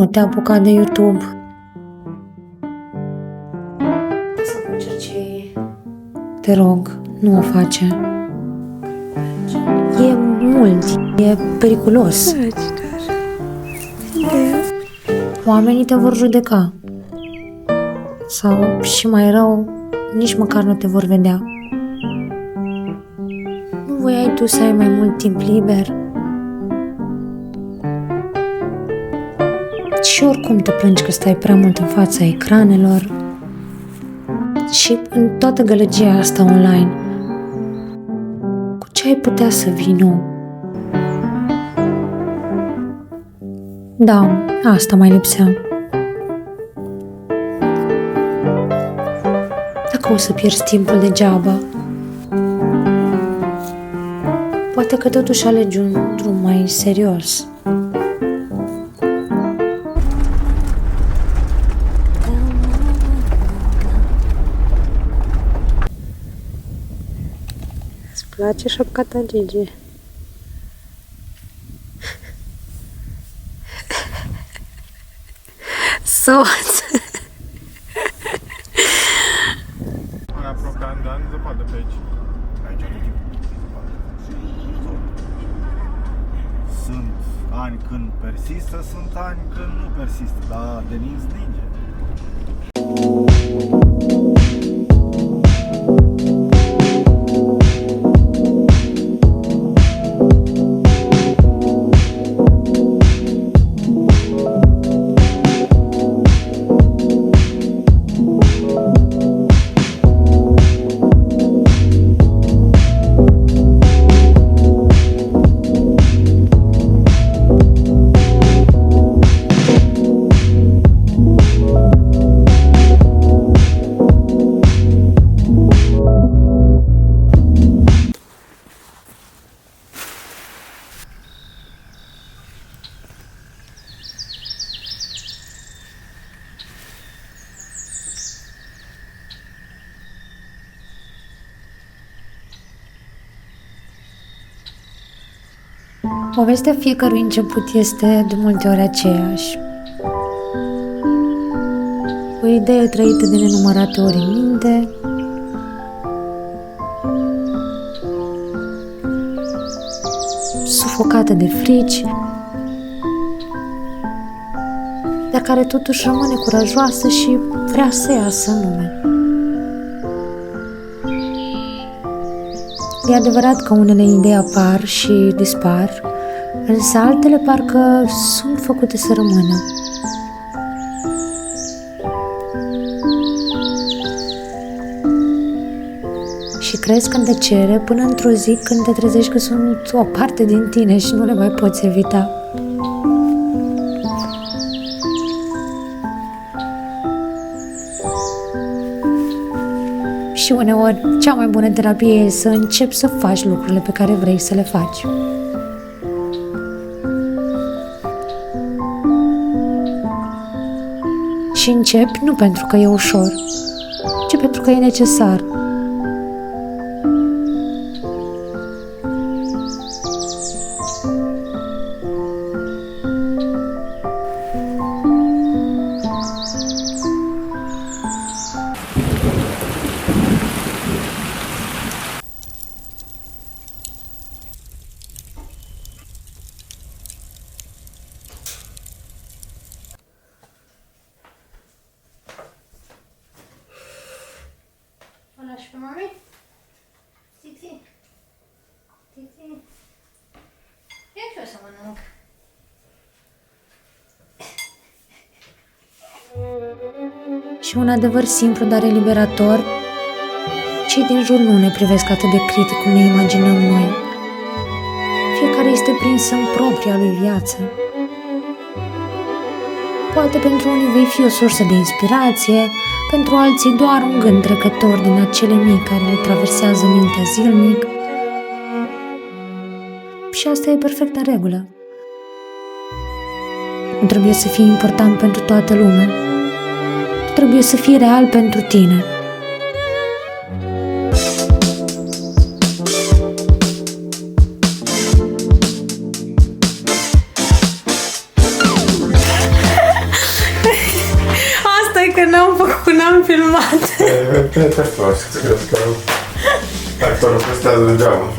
nu te apuca de YouTube. Să încerci. Te rog, nu o face. E mult, e periculos. Oamenii te vor judeca. Sau, și mai rău, nici măcar nu te vor vedea. Nu voiai tu să ai mai mult timp liber? Și oricum te plângi că stai prea mult în fața ecranelor și în toată gălăgia asta online. Cu ce ai putea să vii nou? Da, asta mai lipsea. Dacă o să pierzi timpul degeaba, poate că totuși alegi un drum mai serios. Îți place șapca ta, Gigi? Soț! Mai aproape an de an, zăpadă pe aici. Aici tot timpul zăpadă. Sunt ani când persistă, sunt ani când nu persistă, dar de nins ninge. Povestea fiecărui început este de multe ori aceeași. O idee trăită de nenumărate ori în minte, sufocată de frici, dar care totuși rămâne curajoasă și vrea să iasă în lume. E adevărat că unele idei apar și dispar, însă altele parcă sunt făcute să rămână. Și crezi în tăcere până într-o zi când te trezești că sunt o parte din tine și nu le mai poți evita. Și uneori, cea mai bună terapie e să începi să faci lucrurile pe care vrei să le faci. Și începi nu pentru că e ușor, ci pentru că e necesar. Lași pe mami? Titi? Titi? Ia și eu să mănânc. Și un adevăr simplu, dar eliberator, cei din jur nu ne privesc atât de critic cum ne imaginăm noi. Fiecare este prins în propria lui viață. Poate pentru unii vei fi o sursă de inspirație, pentru alții doar un gând trecător din acele mii care le traversează mintea zilnic. Și asta e perfect în regulă. Nu trebuie să fie important pentru toată lumea. Trebuie să fie real pentru tine. Pe flori, cred că actorul prestează degeaba.